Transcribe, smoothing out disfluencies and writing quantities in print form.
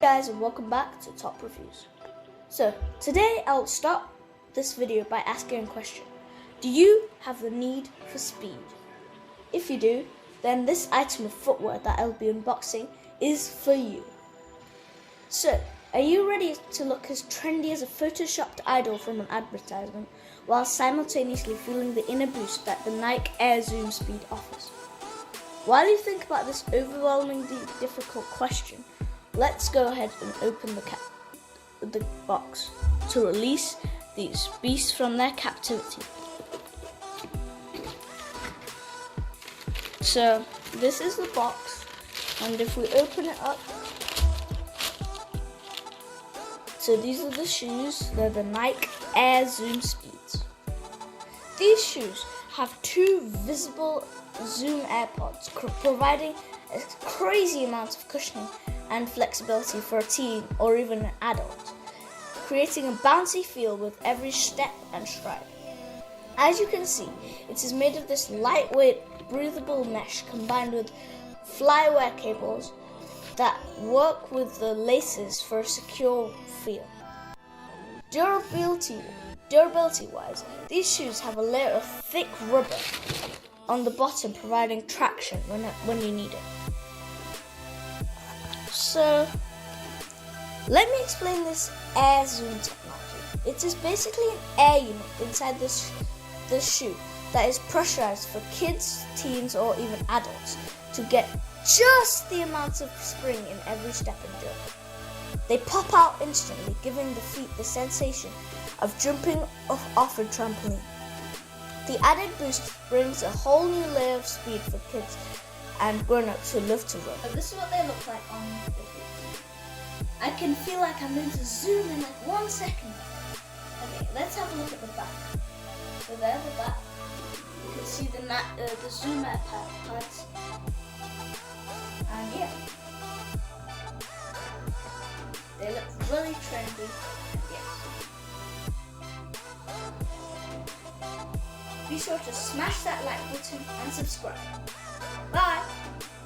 Guys, and welcome back to Top Reviews. So today I'll start this video by asking a question. Do you have the need for speed? If you do, then this item of footwear that I'll be unboxing is for you. So, are you ready to look as trendy as a photoshopped idol from an advertisement while simultaneously feeling the inner boost that the Nike Air Zoom Speed offers? While you think about this overwhelmingly difficult question, let's go ahead and open the box to release these beasts from their captivity. So this is the box, and if we open it up, so these are the shoes. They're the Nike Air Zoom Speeds. These shoes have two visible Zoom AirPods, providing a crazy amount of cushioning and flexibility for a teen or even an adult, creating a bouncy feel with every step and stride. As you can see, it is made of this lightweight, breathable mesh combined with flywear cables that work with the laces for a secure feel. Durability-wise, these shoes have a layer of thick rubber on the bottom, providing traction when you need it. So, let me explain this Air Zoom technology. It is basically an air unit inside this shoe that is pressurized for kids, teens, or even adults to get just the amount of spring in every step and jump. They pop out instantly, giving the feet the sensation of jumping off a trampoline. The added boost brings a whole new layer of speed for kids and grown-ups who love to run. So this is what they look like on the feet. I can feel like I'm going to zoom in like 1 second. Okay, let's have a look at the back. So there's the back. You can see the Zoom AirPods. And yeah, they look really trendy. And yes. Be sure to smash that like button and subscribe. Bye!